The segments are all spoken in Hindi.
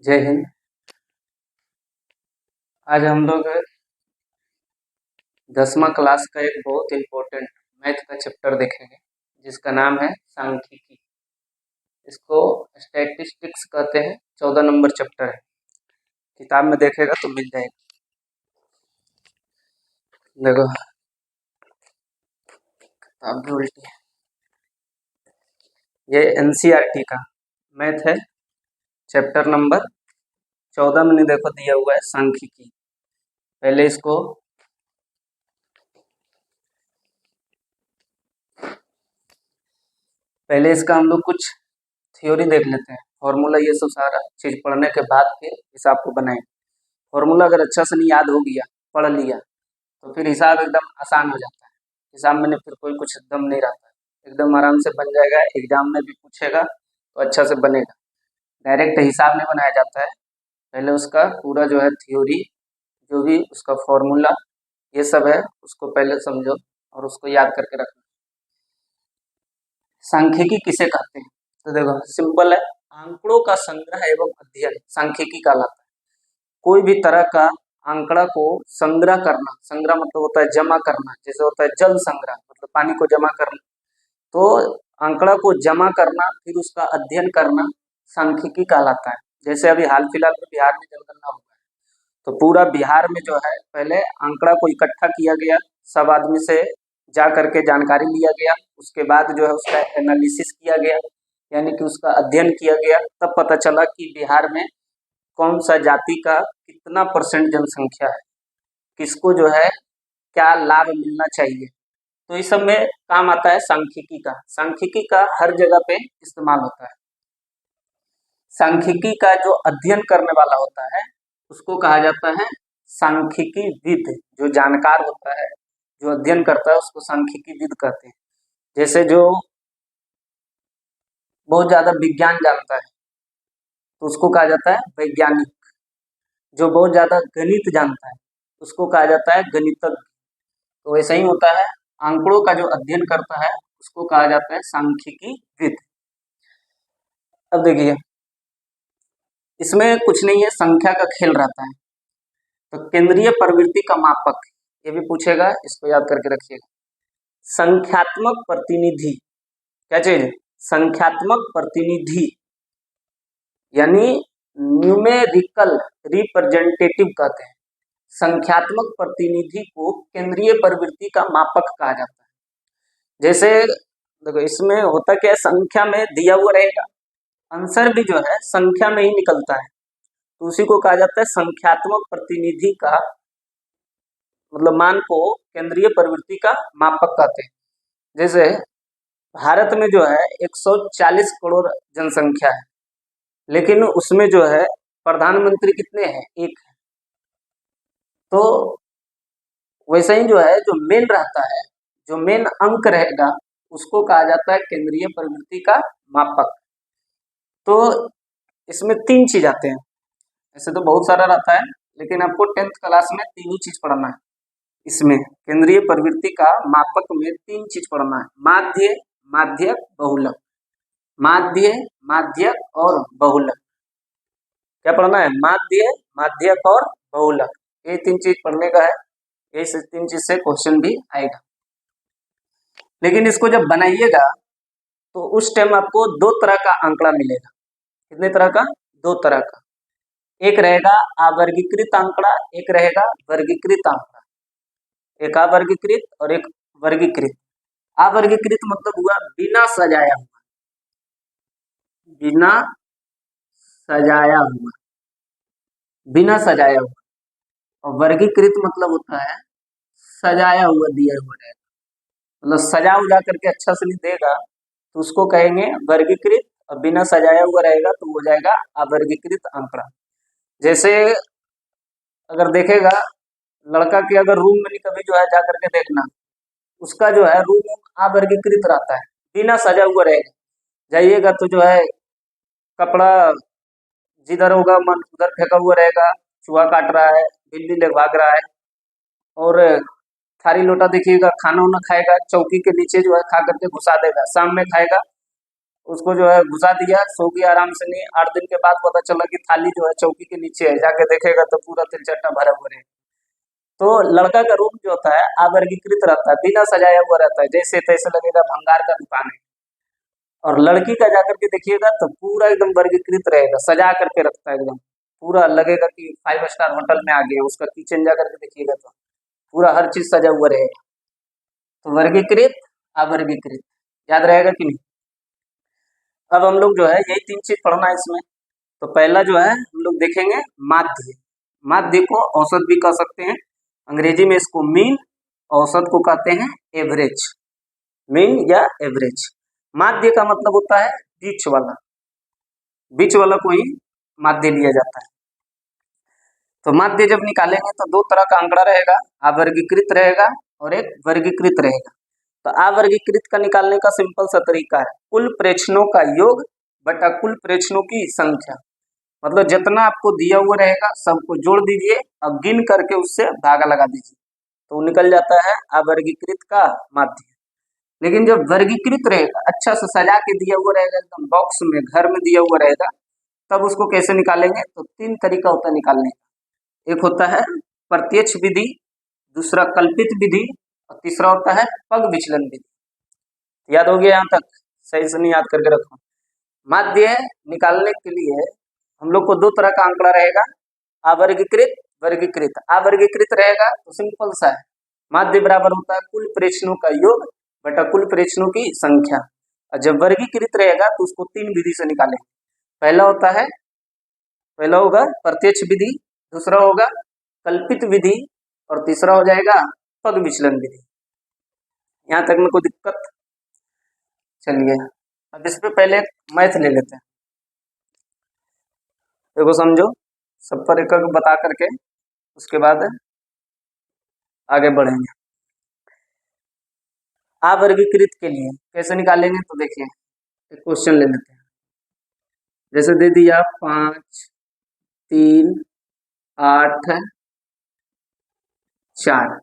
जय हिंद। आज हम लोग 10वां क्लास का एक बहुत इम्पोर्टेंट मैथ का चैप्टर देखेंगे जिसका नाम है सांख्यिकी। इसको स्टैटिस्टिक्स कहते हैं। 14 नंबर चैप्टर है। किताब में देखेगा तो मिल जाएगा। देखो किताब भी उल्टी है। ये एनसीईआरटी का मैथ है। चैप्टर नंबर 14 में देखो दिया हुआ है सांख्यिकी। पहले इसका हम लोग कुछ थ्योरी देख लेते हैं। फॉर्मूला ये सब सारा चीज पढ़ने के बाद फिर हिसाब को बनाएंगे। फॉर्मूला अगर अच्छा से नहीं याद हो गया, पढ़ लिया, तो फिर हिसाब एकदम आसान हो जाता है। हिसाब में फिर कोई कुछ दम नहीं रहता है, एकदम आराम से बन जाएगा। एग्जाम में भी पूछेगा तो अच्छा से बनेगा। डायरेक्ट हिसाब नहीं बनाया जाता है। पहले उसका पूरा जो है थ्योरी, जो भी उसका फॉर्मूला ये सब है, उसको पहले समझो और उसको याद करके रखना। सांख्यिकी किसे कहते हैं? तो देखो सिंपल है, आंकड़ों का संग्रह एवं अध्ययन सांख्यिकी कहलाता है। कोई भी तरह का आंकड़ा को संग्रह करना, संग्रह मतलब होता है जमा करना। जैसे होता है जल संग्रह, मतलब पानी को जमा करना। तो आंकड़ा को जमा करना फिर उसका अध्ययन करना सांख्यिकी कहलाता है। जैसे अभी हाल फिलहाल में बिहार में जनगणना हुआ है, तो पूरा बिहार में जो है पहले आंकड़ा को इकट्ठा किया गया, सब आदमी से जा करके जानकारी लिया गया। उसके बाद जो है उसका एनालिसिस किया गया, यानी कि उसका अध्ययन किया गया। तब पता चला कि बिहार में कौन सा जाति का कितना परसेंट जनसंख्या है, किसको जो है क्या लाभ मिलना चाहिए। तो इस सब में काम आता है सांख्यिकी का। सांख्यिकी का हर जगह पे इस्तेमाल होता है। सांख्यिकी का जो अध्ययन करने वाला होता है उसको कहा जाता है सांख्यिकी विद। जो जानकार होता है, जो अध्ययन करता है, उसको सांख्यिकी विद कहते हैं। जैसे जो बहुत ज्यादा विज्ञान जानता है तो उसको कहा जाता है वैज्ञानिक। जो बहुत ज्यादा गणित जानता है उसको कहा जाता है गणितज्ञ। तो वैसे ही होता है, आंकड़ों का जो अध्ययन करता है उसको कहा जाता है सांख्यिकी विद। अब देखिए, इसमें कुछ नहीं है, संख्या का खेल रहता है। तो केंद्रीय प्रवृत्ति का मापक, ये भी पूछेगा, इसको याद करके रखिएगा। संख्यात्मक प्रतिनिधि क्या चीज? संख्यात्मक प्रतिनिधि यानी न्यूमेरिकल रिप्रेजेंटेटिव कहते हैं। संख्यात्मक प्रतिनिधि को केंद्रीय प्रवृत्ति का मापक कहा जाता है। जैसे देखो इसमें होता क्या है, संख्या में दिया हुआ रहेगा, आंसर भी जो है संख्या में ही निकलता है, तो उसी को कहा जाता है संख्यात्मक प्रतिनिधि का मतलब मान को केंद्रीय प्रवृत्ति का मापक कहते हैं। जैसे भारत में जो है 140 करोड़ जनसंख्या है, लेकिन उसमें जो है प्रधानमंत्री कितने हैं? एक है। तो वैसे ही जो है जो मेन रहता है, जो मेन अंक रहेगा, उसको कहा जाता है केंद्रीय प्रवृत्ति का मापक। तो इसमें तीन चीज आते हैं। ऐसे तो बहुत सारा रहता है, लेकिन आपको 10th क्लास में तीन ही चीज पढ़ना है। इसमें केंद्रीय प्रवृत्ति का मापक में तीन चीज पढ़ना है: माध्य, माध्यक, बहुलक। माध्य, माध्यक और बहुलक। क्या पढ़ना है? माध्य, माध्यक और बहुलक। ये तीन चीज पढ़ने का है। ये तीन चीज से क्वेश्चन भी आएगा। लेकिन इसको जब बनाइएगा तो उस टाइम आपको दो तरह का आंकड़ा मिलेगा। कितने तरह का? दो तरह का। एक रहेगा अवर्गीकृत आंकड़ा, एक रहेगा वर्गीकृत आंकड़ा। एक अवर्गीकृत और एक वर्गीकृत। अवर्गीकृत मतलब हुआ बिना सजाया हुआ, बिना सजाया हुआ, बिना सजाया हुआ। और वर्गीकृत मतलब होता है सजाया हुआ, दिया हुआ रहेगा, मतलब सजा उजा करके अच्छा से नहीं देगा तो उसको कहेंगे वर्गीकृत, और बिना सजाया हुआ रहेगा तो हो जाएगा अवर्गीकृत आंकड़ा। जैसे अगर देखेगा लड़का के अगर रूम में नहीं कभी जो है जा करके देखना, उसका जो है रूम अवर्गीकृत रहता है, बिना सजा हुआ रहेगा। जाइएगा तो जो है कपड़ा जिधर होगा मन उधर फेंका हुआ रहेगा, चूहा काट रहा है, बिल्ली ले भाग रहा है। और थारी लोटा देखिएगा, खाना वाना खाएगा चौकी के नीचे जो है खा करके घुसा देगा, शाम में खाएगा उसको जो है घुसा दिया, सो गया आराम से। नहीं, 8 दिन के बाद पता चला कि थाली जो है चौकी के नीचे है, जाके देखेगा तो पूरा तिलचट्टा भरा हुआ है। तो लड़का का रूम जो होता है अवर्गीकृत रहता है, बिना सजाया हुआ रहता है, जैसे तैसे लगेगा भंगार का दुकान है। और लड़की का जाकर के देखिएगा तो पूरा एकदम वर्गीकृत रहेगा, सजा करके रखता है एकदम, पूरा लगेगा कि 5 स्टार होटल में आ गया। उसका किचन जा करके देखिएगा तो पूरा हर चीज सजा हुआ रहेगा। तो वर्गीकृत, अवर्गीकृत, याद रहेगा कि नहीं। अब हम लोग जो है यही 3 चीज पढ़ना है इसमें। तो पहला जो है हम लोग देखेंगे माध्य। माध्य को औसत भी कह सकते हैं, अंग्रेजी में इसको मीन, औसत को कहते हैं एवरेज, मीन या एवरेज। माध्य का मतलब होता है बीच वाला, बीच वाला को ही माध्य लिया जाता है। तो माध्य जब निकालेंगे तो 2 तरह का आंकड़ा रहेगा, अवर्गीकृत रहेगा और एक वर्गीकृत रहेगा। तो अवर्गीकृत का निकालने का सिंपल सा तरीका है कुल प्रेक्षणों का योग बटा कुल प्रेक्षणों की संख्या। मतलब जितना आपको दिया हुआ रहेगा सबको जोड़ दीजिए और गिन करके उससे भागा लगा दीजिए, तो निकल जाता है अवर्गीकृत का माध्य। लेकिन जब वर्गीकृत रहेगा, अच्छा से सजा के दिया हुआ रहेगा, एकदम बॉक्स में घर में दिया हुआ रहेगा, तब उसको कैसे निकालेंगे। तो 3 तरीका होता है निकालने का। एक होता है प्रत्यक्ष विधि, दूसरा कल्पित विधि और तीसरा होता है पग विचलन विधि। याद हो गया यहाँ तक, सही से नहीं याद करके रखो। माध्य निकालने के लिए हम लोग को 2 तरह का आंकड़ा रहेगा, अवर्गीकृत, वर्गीकृत। अवर्गीकृत रहेगा तो सिंपल सा है, माध्य बराबर होता है कुल प्रेक्षणों का योग बटा कुल प्रेक्षणों की संख्या। और जब वर्गीकृत रहेगा तो उसको 3 विधि से निकालेंगे। पहला होगा प्रत्यक्ष विधि, दूसरा होगा कल्पित विधि और तीसरा हो जाएगा पग विचलन विधि। यहाँ तक में कोई दिक्कत। चलिए अब इस पे पहले मैथ ले लेते हैं। देखो समझो, सब पर एक बता करके उसके बाद आगे बढ़ेंगे। अवर्गीकृत के लिए कैसे निकालेंगे तो देखिए एक क्वेश्चन ले लेते हैं। जैसे दे दिया 5, 3, 8, 4,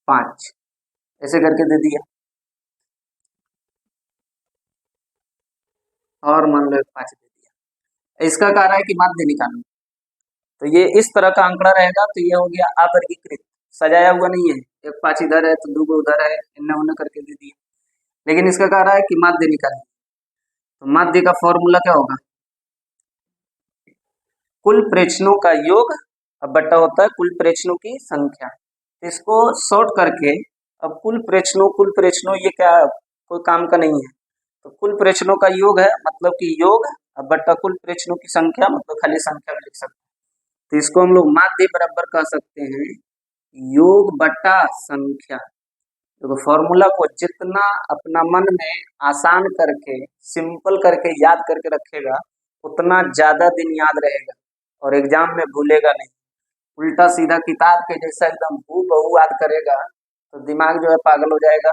5 ऐसे करके दे दिया, और मान लो 5 दे दिया। इसका कह रहा है कि माध्य निकालो, तो ये इस तरह का आंकड़ा रहेगा। तो ये हो गया अवर्गीकृत, सजाया हुआ नहीं है, एक 5 इधर है तो 2 उधर है, इन्ना उन्ना करके दे दिया। लेकिन इसका कह रहा है कि माध्य निकालें, तो माध्य का फॉर्मूला क्या होगा, कुल प्रेक्षणों का योग अब बट्टा होता है कुल प्रेक्षणों की संख्या। इसको शॉर्ट करके अब कुल प्रेक्षणों ये क्या कोई काम का नहीं है। तो कुल प्रेक्षणों का योग है, मतलब कि योग अब बट्टा कुल प्रेक्षणों की संख्या, मतलब खाली संख्या भी लिख सकते हैं। तो इसको हम लोग माध्य बराबर कह सकते हैं योग बट्टा संख्या। तो फॉर्मूला को जितना अपना मन में आसान करके सिंपल करके याद करके रखेगा उतना ज्यादा दिन याद रहेगा और एग्जाम में भूलेगा नहीं। उल्टा सीधा किताब के जैसा एकदम हूबहू याद करेगा तो दिमाग जो है पागल हो जाएगा।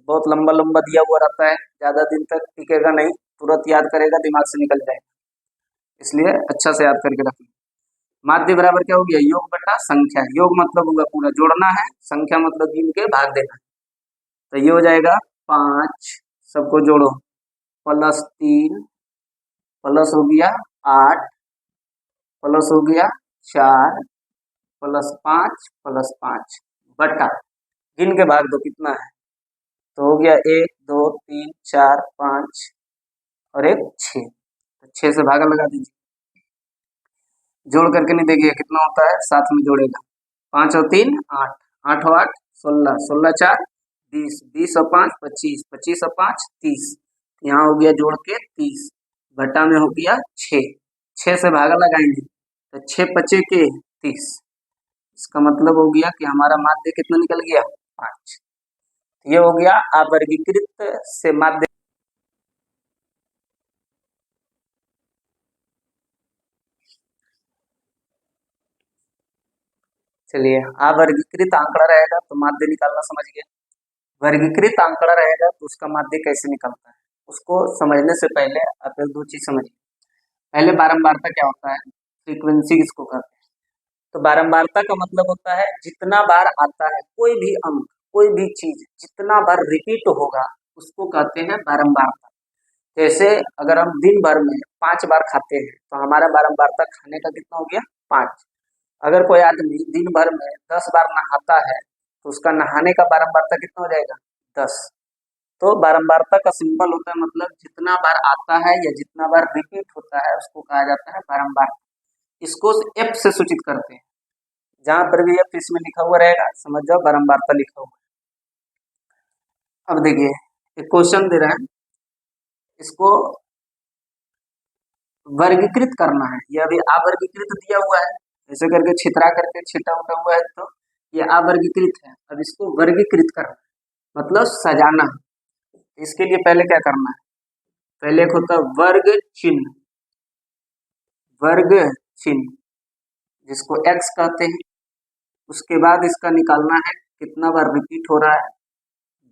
बहुत लंबा लंबा दिया हुआ रहता है, ज्यादा दिन तक टिकेगा नहीं, तुरंत याद करेगा दिमाग से निकल जाएगा। इसलिए अच्छा से याद करके रखना। माध्य बराबर क्या हो गया, योग बटा संख्या। योग मतलब होगा पूरा जोड़ना है, संख्या मतलब गिन के भाग देना। तो ये हो जाएगा 5, सबको जोड़ो, +3 प्लस हो गया 8 प्लस हो गया 4 +5 +5 बटा गिन के भाग दो कितना है, तो हो गया 1 2 3 4 5 और 1 6। तो 6 से भागा लगा दीजिए, जोड़ करके नहीं देखिए कितना होता है, साथ में जोड़ेगा। 5 और 3 8, 8 और 8 16, 16 4 20, 20 और 5 25, 25 और 5 30। यहाँ हो गया जोड़ के 30, बटा में हो गया 6, 6 से भागा लगाएंगे तो 6 बचे के 30। इसका मतलब हो गया कि हमारा माध्य कितना निकल गया, 5। ये हो गया अवर्गीकृत से माध्य। चलिए अवर्गीकृत आंकड़ा रहेगा तो माध्य निकालना समझ गया। वर्गीकृत आंकड़ा रहेगा तो उसका माध्य कैसे निकलता है, उसको समझने से पहले आप 2 चीज समझिए। पहले बारंबारता क्या होता है, फ्रीक्वेंसी किसको कहते हैं। तो बारंबारता का मतलब होता है जितना बार आता है कोई भी अंक, कोई भी चीज जितना बार रिपीट होगा उसको कहते हैं बारंबारता। जैसे अगर हम दिन भर में 5 बार खाते हैं तो हमारा बारंबारता खाने का कितना हो गया? 5। अगर कोई आदमी दिन भर में 10 बार नहाता है तो उसका नहाने का बारंबारता कितना हो जाएगा? 10। तो बारंबारता का सिंबल होता है मतलब जितना बार आता है या जितना बार रिपीट होता है उसको कहा जाता है बारंबार। इसको एफ से सूचित करते हैं। जहां पर भी एफ इसमें लिखा हुआ रहेगा समझ जाओ बारंबारता लिखा हुआ है। अब देखिए एक क्वेश्चन दे रहा है, इसको वर्गीकृत करना है। ये अभी अवर्गीकृत दिया हुआ है, ऐसे करके छितरा करके छिटा उठा हुआ है तो ये अवर्गीकृत है। अब इसको वर्गीकृत करना मतलब सजाना। इसके लिए पहले क्या करना है? पहले एक होता है वर्ग चिन्ह, वर्ग चिन्ह जिसको एक्स कहते हैं। उसके बाद इसका निकालना है कितना बार रिपीट हो रहा है,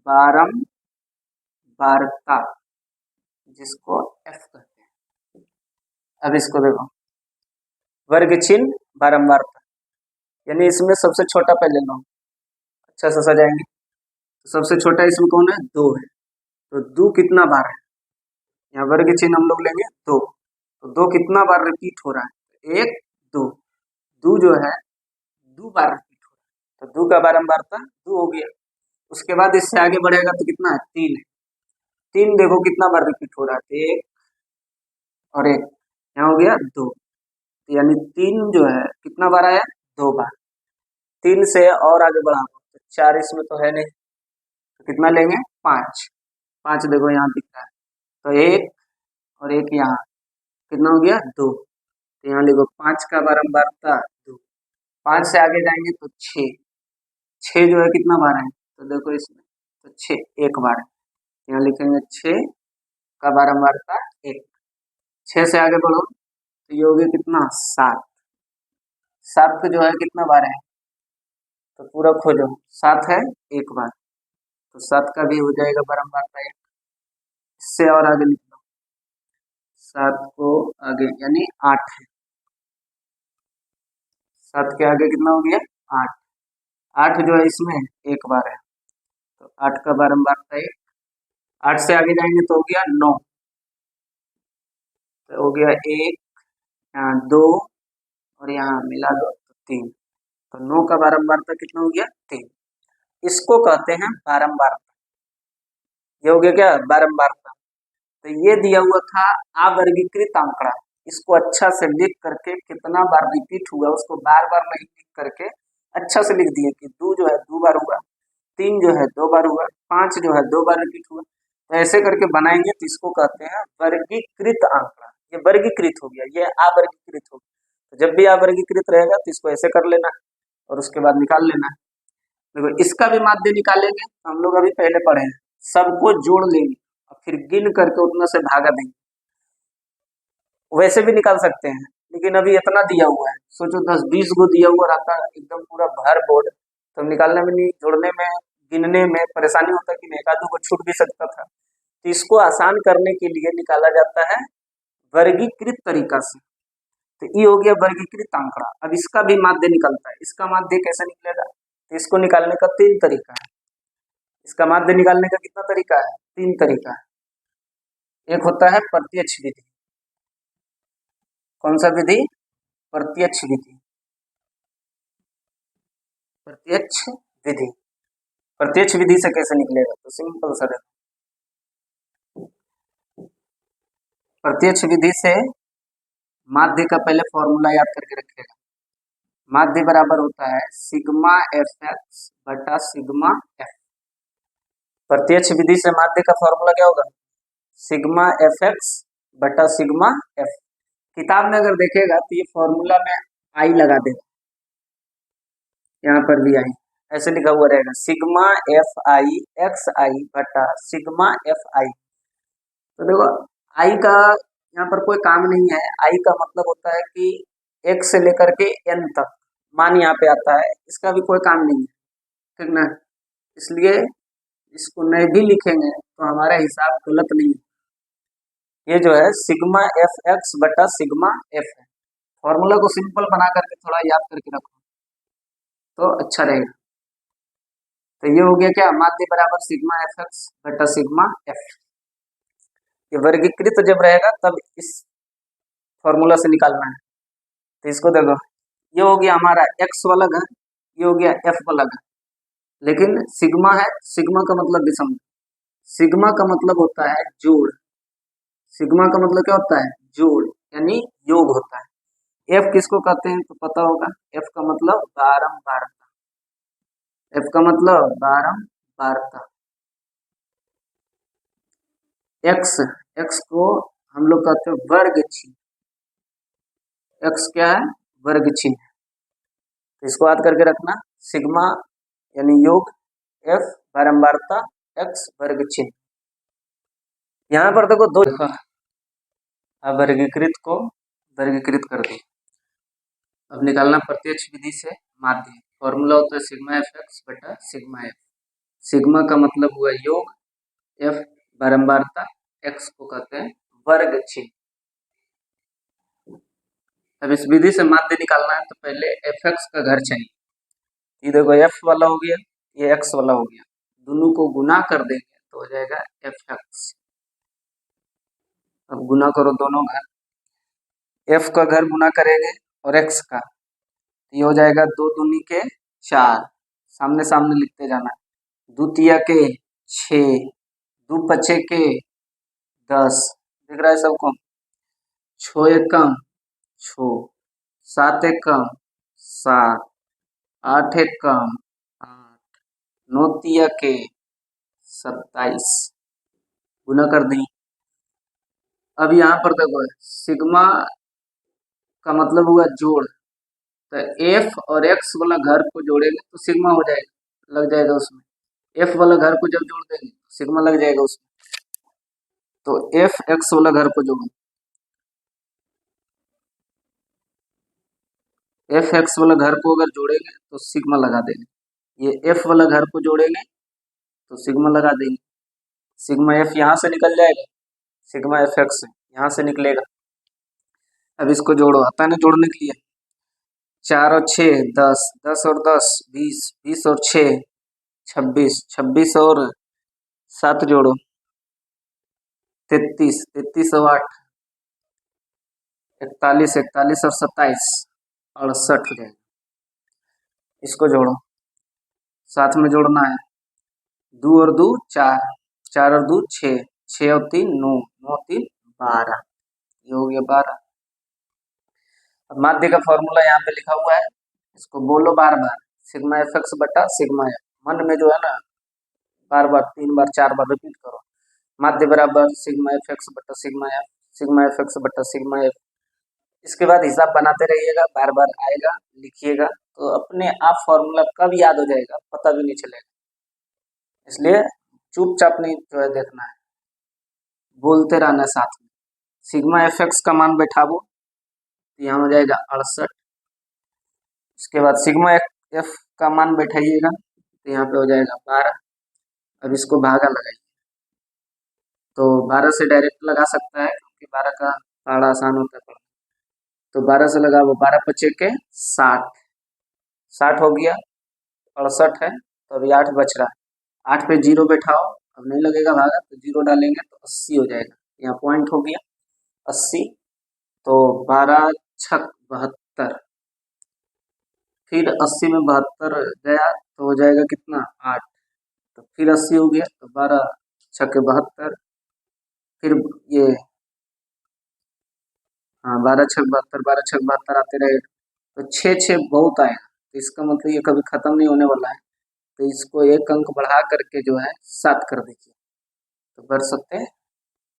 बारंबारता जिसको एफ कहते हैं। अब इसको देखो वर्ग चिन्ह बारंबारता, यानी इसमें सबसे छोटा पहले लो, अच्छा से सजाएंगे। तो सबसे छोटा इसमें कौन है? 2 है। तो 2 कितना बार है? यहाँ वर्ग चिन्ह हम लोग लेंगे 2। तो 2 कितना बार रिपीट हो रहा है? 1 2। 2 जो है 2 बार रिपीट हो रहा है, तो 2 का बारंबारता 2 हो गया। उसके बाद इससे आगे बढ़ेगा तो कितना है? 3 है। 3 देखो कितना बार रिपीट हो रहा है? 1 और 1, यहाँ हो गया 2। यानी 3 जो है कितना बार आया? 2 बार। 3 से और आगे बढ़ा तो 4 इसमें तो है नहीं, तो कितना लेंगे? 5। 5 देखो यहाँ दिख रहा है, तो 1 और 1 यहाँ कितना हो गया? 2। तो यहाँ लिखो 5 का बारंबारता 2। 5 से आगे जाएंगे तो 6। 6 जो है कितना बार है? तो देखो इसमें तो 6 एक बार है, यहाँ लिखेंगे 6 का बारंबारता 1। 6 से आगे बढ़ो तो ये हो गया कितना? 7। 7 जो है कितना बार है? तो पूरा खोजो, 7 है एक बार, तो 7 का भी हो जाएगा बारंबारता 1। इससे और आगे लिख लो, 7 को आगे यानी 8 है। 7 के आगे कितना हो गया? 8। 8 जो है इसमें एक बार है, तो 8 का बारंबारता 1। 8 से आगे जाएंगे तो हो गया 9, तो हो गया 1, यहाँ 2 और यहाँ मिला दो तो 3। तो 9 का बारंबारता कितना हो गया? 3। इसको कहते हैं बारंबारता। ये हो गया क्या? बारंबारता। तो ये दिया हुआ था अवर्गीकृत आंकड़ा। इसको अच्छा से लिख करके कितना बार रिपीट हुआ उसको बार बार नहीं लिख करके अच्छा से लिख दिए कि 2 जो है 2 बार हुआ, 3 जो है 2 बार हुआ, 5 जो है 2 बार रिपीट हुआ। तो ऐसे करके बनाएंगे तो इसको कहते हैं वर्गीकृत आंकड़ा। ये वर्गीकृत हो गया, ये अवर्गीकृत हो गया। तो जब भी अवर्गीकृत रहेगा तो इसको ऐसे कर लेना और उसके बाद निकाल लेना। देखो इसका भी माध्य निकालेंगे, हम लोग अभी पहले पढ़े हैं, सबको जोड़ लेंगे और फिर गिन करके उतना से भागा देंगे। वैसे भी निकाल सकते हैं लेकिन अभी इतना दिया हुआ है, सोचो 10-20 गो दिया हुआ रहता एकदम पूरा भर बोर्ड, तो निकालने में नहीं, जोड़ने में गिनने में परेशानी होता कि एक आधो को छूट भी सकता था। तो इसको आसान करने के लिए निकाला जाता है वर्गीकृत तरीका से। तो ये हो गया वर्गीकृत आंकड़ा। अब इसका भी माध्य निकलता है। इसका माध्य कैसे निकलेगा? तो इसको निकालने का 3 तरीका है। इसका माध्य निकालने का कितना तरीका है? 3 तरीका है। एक होता है प्रत्यक्ष विधि। कौन सा विधि? प्रत्यक्ष विधि। प्रत्यक्ष विधि। प्रत्यक्ष विधि से कैसे निकलेगा? तो सिंपल सा देखो, प्रत्यक्ष विधि से माध्य का पहले फॉर्मूला याद करके रखिएगा। माध्य बराबर होता है सिग्मा एफ एक्स बटा सिग्मा एफ। प्रत्यक्ष विधि से माध्य का फॉर्मूला क्या होगा? सिग्मा एफ एक्स बटा सिग्मा एफ। किताब में अगर देखेगा तो ये फॉर्मूला में आई लगा देगा, यहाँ पर भी आई ऐसे लिखा हुआ रहेगा, सिग्मा एफ आई एक्स आई बटा सिग्मा एफ आई। तो देखो आई का यहाँ पर कोई काम नहीं है। आई का मतलब होता है कि एक से लेकर के एन तक मान यहाँ पे आता है, इसका भी कोई काम नहीं है, ठीक ना। इसलिए इसको नहीं भी लिखेंगे तो हमारा हिसाब गलत नहीं है। ये जो है सिग्मा एफ एक्स बटा सिग्मा एफ है। फॉर्मूला को सिंपल बना करके थोड़ा याद करके रखो तो अच्छा रहेगा। तो ये हो गया क्या, माध्य बराबर सिग्मा एफ एक्स बटा सिग्मा एफ। ये वर्गीकृत जब रहेगा तब इस फॉर्मूला से निकालना है। तो इसको देखो, ये हो गया हमारा एक्स वाला घर, ये हो गया एफ वाला घर, लेकिन सिग्मा है, सिग्मा का मतलब विषम, सिग्मा का मतलब होता है जोड़, सिग्मा का मतलब क्या होता है, जोड़ यानी योग होता है। एफ किसको कहते हैं तो पता होगा, एफ का मतलब बारंबारता, एफ का मतलब बारंबारता। एक्स, एक्स को हम लोग कहते हैं वर्ग चिन्ह, एक्स क्या है, वर्ग चिन्ह। तो इसको याद करके रखना, सिग्मा यानी योग, एफ बारंबारता, एक्स वर्ग चिन्ह। यहाँ पर देखो दो, अब वर्गीकृत को वर्गीकृत कर दो। अब निकालना प्रत्यक्ष विधि से माध्य, फॉर्मूला होता है सिग्मा एफ एक्स बटा सिग्मा एफ। सिग्मा का मतलब हुआ योग, एफ बारंबारता, एक्स को कहते हैं वर्ग चिन्ह। अब इस विधि से माध्य निकालना है तो पहले एफ एक्स का घर चाहिए। ये देखो एफ वाला हो गया, ये एक्स वाला हो गया, दोनों को गुना कर देंगे तो हो जाएगा एफ एक्स। अब गुना करो दोनों घर, एफ का घर गुना करेंगे और एक्स का, ये हो जाएगा दो दूनी के चार, सामने सामने लिखते जाना, द्वितीय के 6, दो पचे के 10, दिख रहा है सबको, 6 एकम 6, 7 एकम 7, 8 एकम 8, 9 तिया के 27, गुना कर दी। अब यहाँ पर देखो सिग्मा का मतलब हुआ जोड़, तो एफ और एक्स वाला घर को जोड़ेंगे तो सिग्मा हो जाएगा, लग जाएगा उसमें, एफ वाला घर को जब जोड़ देंगे तो सिग्मा लग जाएगा उसमें। तो एफ एक्स वाला घर को जोड़ो, एफ एक्स वाला घर को अगर जोड़ेंगे तो सिग्मा लगा देंगे, ये एफ वाला घर को जोड़ेंगे तो सिग्मा लगा देंगे, सिग्मा एफ यहाँ से निकल जाएगा, सिग्मा एफ एक्स यहाँ से निकलेगा। अब इसको जोड़ो, आता है ना जोड़ने के लिए, 4 और 6 10, 10 और 10 20, 20 और 6 26, 26 और 7 जोड़ो 33, 33 और 8 41, 41 और 27 68 हो जाएगा। इसको जोड़ो, साथ में जोड़ना है, 2 और 2 4, 4 और 2 6, 6 और 3 9, 9 3 12, ये हो गया 12। अब माध्य का फॉर्मूला यहाँ पे लिखा हुआ है, इसको बोलो बार बार, सिग्मा एफ एक्स बटा सिग्मा एफ, मन में जो है ना बार बार 3 बार 4 बार रिपीट करो, माध्य बराबर सिग्मा एफ एक्स बटा sigma F, sigma F x बटा सिग्मा एफ। इसके बाद हिसाब बनाते रहिएगा, बार बार आएगा लिखिएगा, तो अपने आप फॉर्मूला कब याद हो जाएगा पता भी नहीं चलेगा। इसलिए चुपचाप नहीं जो है देखना है, बोलते रहना साथ में। सिग्मा एफ एक्स का मान बैठाबो तो यहाँ हो जाएगा 68, इसके बाद सिग्मा एफ का मान बैठाइएगा तो यहाँ पे हो जाएगा 12। अब इसको भागा लगाइए, तो 12 से डायरेक्ट लगा सकता है क्योंकि 12 का ताड़ा आसान होता है, तो 12 से लगा वो 12 पचे के 60, 60 हो गया, 68 है तो अभी 8 बच रहा है, 8 पे 0 बैठाओ, अब नहीं लगेगा भागा तो 0 डालेंगे तो 80 हो जाएगा, यहाँ पॉइंट हो गया 80, तो 12 छक 72, फिर 80 में 72 गया तो हो जाएगा कितना 8, तो फिर 80 हो गया, तो 12 छक 72, फिर ये हाँ 12 छक 72, 12 छक 72 आते रहेगा, तो 6 6 बहुत आएगा, तो इसका मतलब ये कभी खत्म नहीं होने वाला है, तो इसको एक अंक बढ़ा करके जो है 7 कर दीजिए, तो बढ़ सकते हैं